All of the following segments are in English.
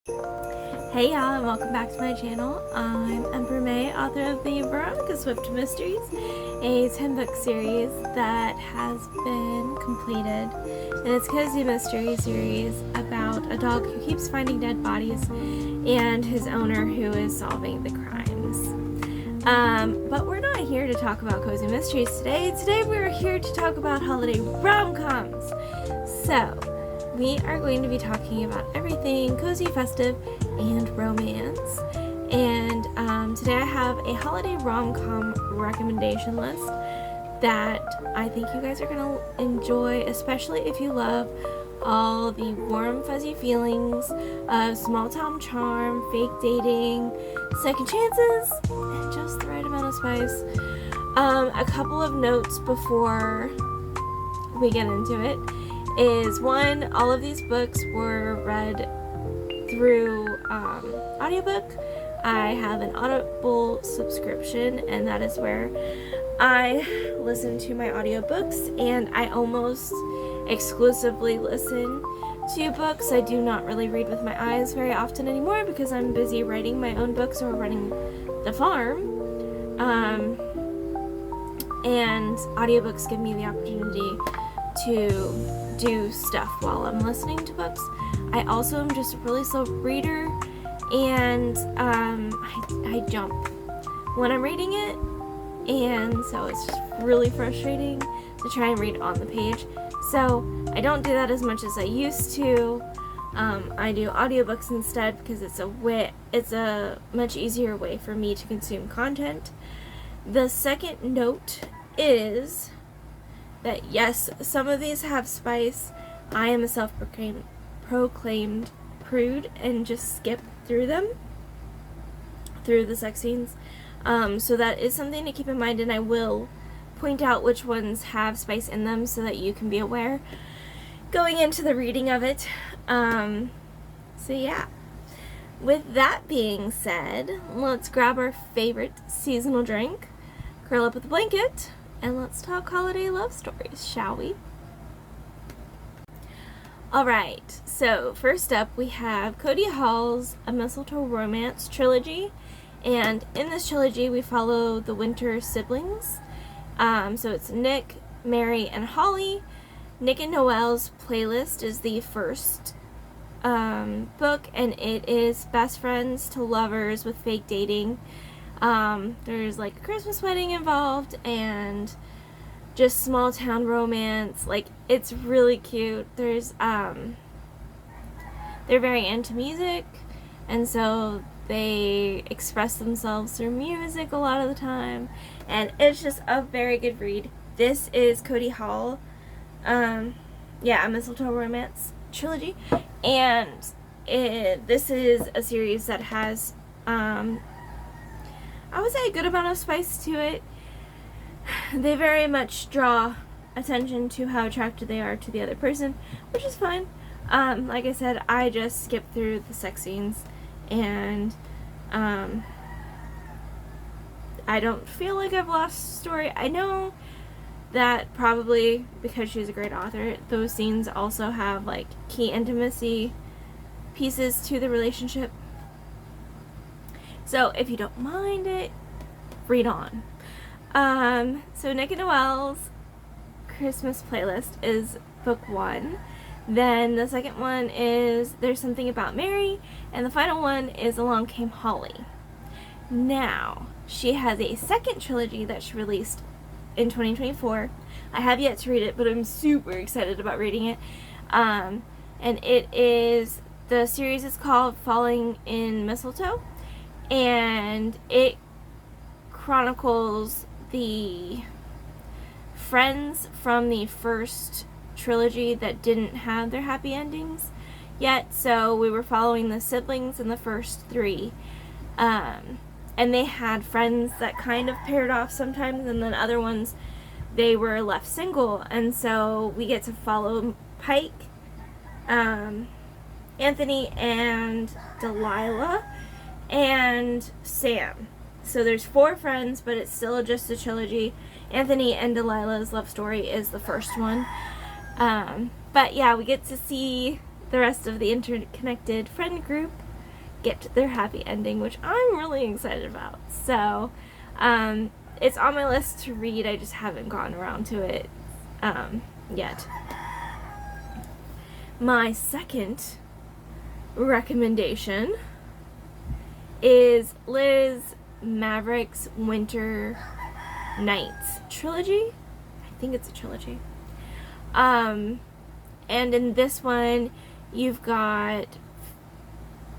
Hey y'all, and welcome back to my channel. I'm Emperor May, author of the Veronica Swift Mysteries, a 10-book series that has been completed. And it's Codi Mystery Series about a dog who keeps finding dead bodies and his owner who is solving the crimes. But we're not here to talk about Cozy Mysteries today. Today we're here to talk about holiday rom-coms. So, we are going to be talking about everything cozy, festive, and romance. And today I have a holiday rom-com recommendation list that I think you guys are going to enjoy, especially if you love all the warm, fuzzy feelings of small-town charm, fake dating, second chances, and just the right amount of spice. A couple of notes before we get into it is, one, all of these books were read through audiobook. I have an Audible subscription, and that is where I listen to my audiobooks, and I almost exclusively listen to books. I do not really read with my eyes very often anymore because I'm busy writing my own books or running the farm. And audiobooks give me the opportunity to do stuff while I'm listening to books. I also am just a really slow reader, and I jump when I'm reading it, and so it's just really frustrating to try and read on the page. So I don't do that as much as I used to. I do audiobooks instead because it's a much easier way for me to consume content. The second note is that yes, some of these have spice. I am a self-proclaimed prude and just skip through the sex scenes. So that is something to keep in mind, and I will point out which ones have spice in them so that you can be aware going into the reading of it. So yeah. With that being said, let's grab our favorite seasonal drink, curl up with a blanket, and let's talk holiday love stories, shall we? Alright, so first up we have Codi Hall's A Mistletoe Romance trilogy, and in this trilogy we follow the Winter siblings. So it's Nick, Mary, and Holly. Nick and Noelle's Playlist is the first book, and it is best friends to lovers with fake dating. There's like a Christmas wedding involved and just small town romance. Like, it's really cute. There's they're very into music, and so they express themselves through music a lot of the time, and it's just a very good read. This is Codi Hall, A Mistletoe Romance trilogy, and this is a series that has I would say a good amount of spice to it. They very much draw attention to how attracted they are to the other person, which is fine. Like I said, I just skip through the sex scenes, and I don't feel like I've lost the story. I know that probably because she's a great author, those scenes also have like key intimacy pieces to the relationship. So if you don't mind it, read on. So Nick and Noelle's Christmas Playlist is book 1. Then the second one is There's Something About Mary, and the final one is Along Came Holly. Now, she has a second trilogy that she released in 2024. I have yet to read it, but I'm super excited about reading it. And the series is called Falling in Mistletoe, and it chronicles the friends from the first trilogy that didn't have their happy endings yet. So we were following the siblings in the first 3, and they had friends that kind of paired off sometimes, and then other ones they were left single, and so we get to follow Pike, Anthony and Delilah, and Sam. So there's 4 friends, but it's still just a trilogy. Anthony and Delilah's love story is the first one. But yeah, we get to see the rest of the interconnected friend group get their happy ending, which I'm really excited about. So it's on my list to read. I just haven't gotten around to it yet. My second recommendation is Liz Maverick's Winter Nights trilogy. I think it's a trilogy. And in this one, you've got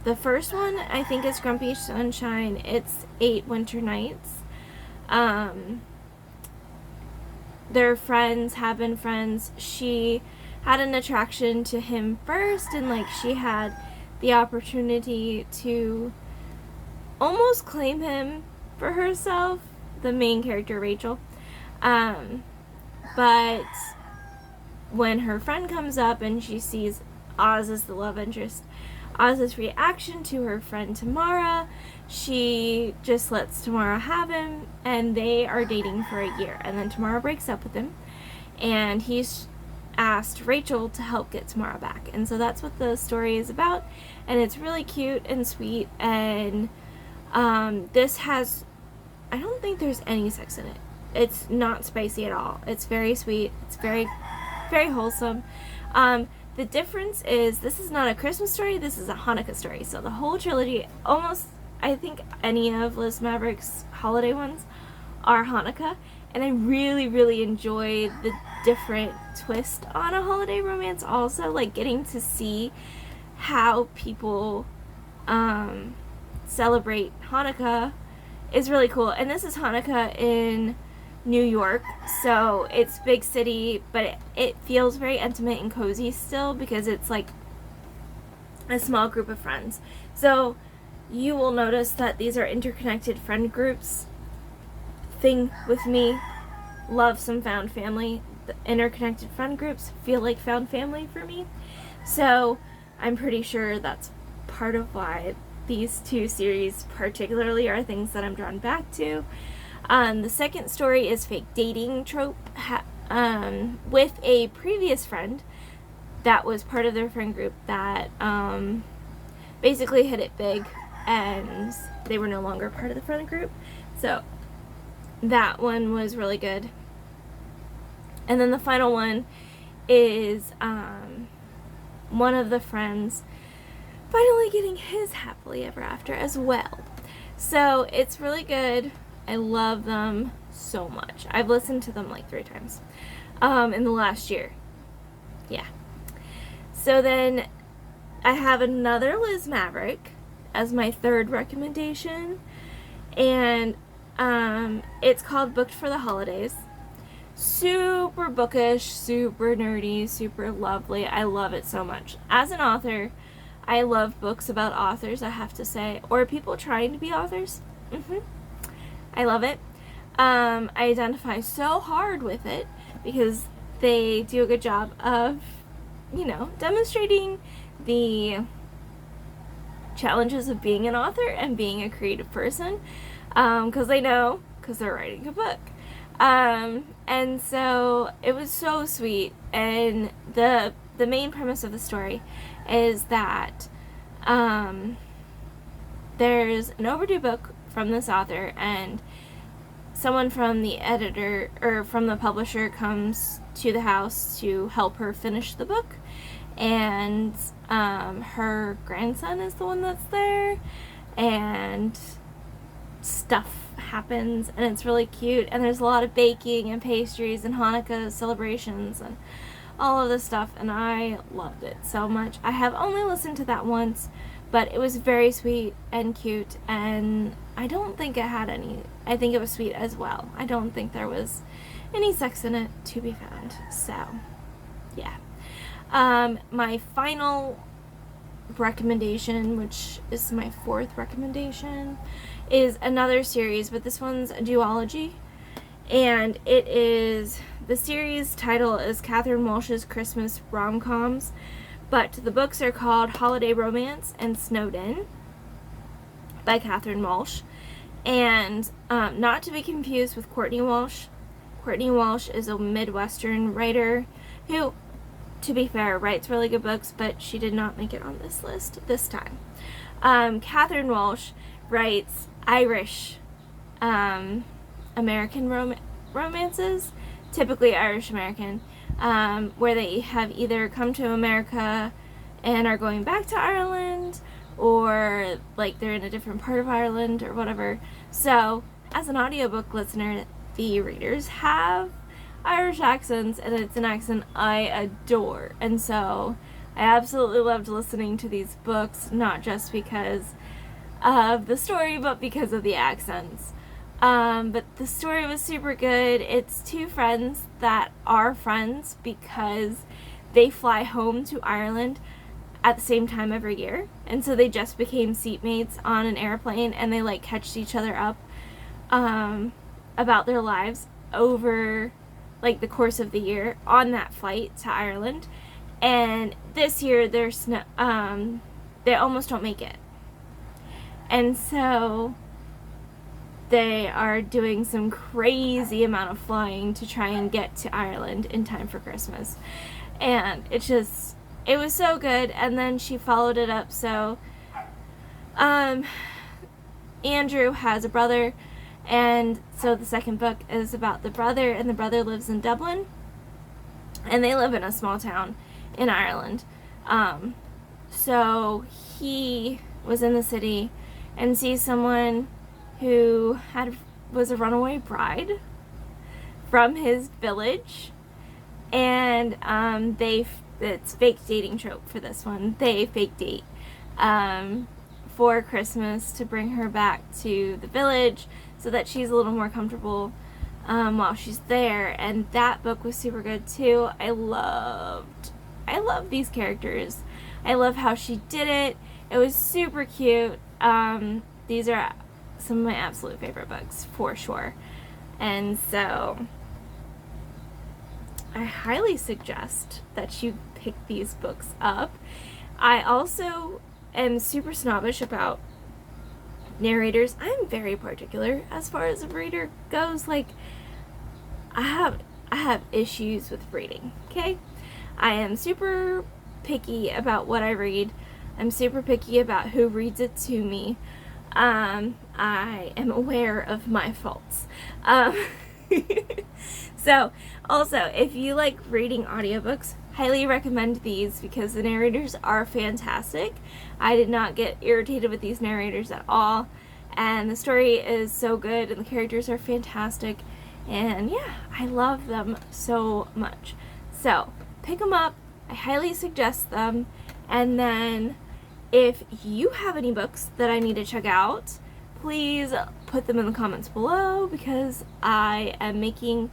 the first one, I think, is Grumpy Sunshine. It's 8 Winter Nights. They're friends, have been friends. She had an attraction to him first, and like she had the opportunity to almost claim him for herself, the main character Rachel. But when her friend comes up and she sees Oz as the love interest, Oz's reaction to her friend Tamara, she just lets Tamara have him, and they are dating for a year, and then Tamara breaks up with him, and he's asked Rachel to help get Tamara back. And so that's what the story is about, and it's really cute and sweet. And this has, I don't think there's any sex in it. It's not spicy at all. It's very sweet. It's very, very wholesome. The difference is this is not a Christmas story, this is a Hanukkah story. So the whole trilogy, almost, I think any of Liz Maverick's holiday ones are Hanukkah. And I really, really enjoy the different twist on a holiday romance also. Like getting to see how people celebrate Hanukkah is really cool. And this is Hanukkah in New York, so it's big city, but it feels very intimate and cozy still because it's like a small group of friends. So you will notice that these are interconnected friend groups. Thing with me, love some found family. The interconnected friend groups feel like found family for me. So I'm pretty sure that's part of why these two series particularly are things that I'm drawn back to. The second story is fake dating trope with a previous friend that was part of their friend group that basically hit it big and they were no longer part of the friend group. So that one was really good. And then the final one is one of the friends finally getting his happily ever after as well. So it's really good. I love them so much. I've listened to them like 3 times in the last year. Yeah. So then I have another Liz Maverick as my third recommendation. And it's called Booked for the Holidays. Super bookish, super nerdy, super lovely. I love it so much. As an author, I love books about authors, I have to say, or people trying to be authors. I love it. I identify so hard with it because they do a good job of, you know, demonstrating the challenges of being an author and being a creative person, because they know, because they're writing a book. And so it was so sweet. And the main premise of the story is that there's an overdue book from this author, and someone from the editor or from the publisher comes to the house to help her finish the book, and her grandson is the one that's there, and stuff happens, and it's really cute, and there's a lot of baking and pastries and Hanukkah celebrations and all of this stuff, and I loved it so much. I have only listened to that once, but it was very sweet and cute, and I don't think it had any, I think it was sweet as well. I don't think there was any sex in it to be found. So, yeah. My final recommendation, which is my 4th recommendation, is another series, but this one's a duology, and it is, the series title is Catherine Walsh's Christmas Romcoms, but the books are called Holiday Romance and Snowed In by Catherine Walsh, and not to be confused with Courtney Walsh. Courtney Walsh is a Midwestern writer who, to be fair, writes really good books, but she did not make it on this list this time. Catherine Walsh writes Irish American romances, typically Irish American, where they have either come to America and are going back to Ireland, or like they're in a different part of Ireland or whatever. So as an audiobook listener, the readers have Irish accents, and it's an accent I adore. And so I absolutely loved listening to these books, not just because of the story, but because of the accents. But the story was super good. It's two friends that are friends because they fly home to Ireland at the same time every year, and so they just became seatmates on an airplane, and they like catched each other up about their lives over like the course of the year on that flight to Ireland. And this year there's no, they almost don't make it, and so they are doing some crazy amount of flying to try and get to Ireland in time for Christmas. And it was so good. And then she followed it up. So Andrew has a brother, and so the second book is about the brother, and the brother lives in Dublin, and they live in a small town in Ireland. So he was in the city and sees someone who was a runaway bride from his village, and it's fake dating trope for this one. They fake date for Christmas to bring her back to the village so that she's a little more comfortable while she's there. And that book was super good too. I love these characters. I love how she did it. It was super cute. These are some of my absolute favorite books for sure. And so I highly suggest that you pick these books up. I also am super snobbish about narrators. I'm very particular as far as a reader goes. Like, I have issues with reading, okay? I am super picky about what I read. I'm super picky about who reads it to me. I am aware of my faults. So, also, if you like reading audiobooks, highly recommend these because the narrators are fantastic. I did not get irritated with these narrators at all, and the story is so good, and the characters are fantastic, and yeah, I love them so much. So, pick them up. I highly suggest them. And then if you have any books that I need to check out, please put them in the comments below, because I am making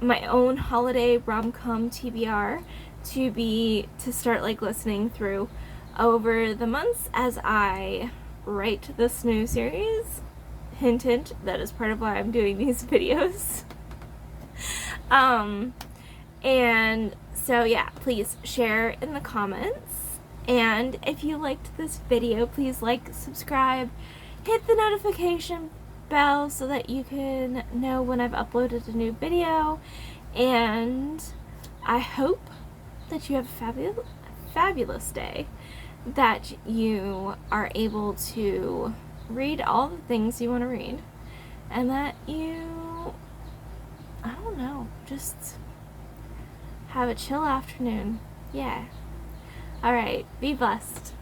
my own holiday rom-com TBR to start like listening through over the months as I write this new series. Hint, hint, that is part of why I'm doing these videos. And so yeah, please share in the comments. And if you liked this video, please like, subscribe, hit the notification bell so that you can know when I've uploaded a new video. And I hope that you have a fabulous day, that you are able to read all the things you want to read, and that you, I don't know, just have a chill afternoon. Yeah. Alright, be blessed.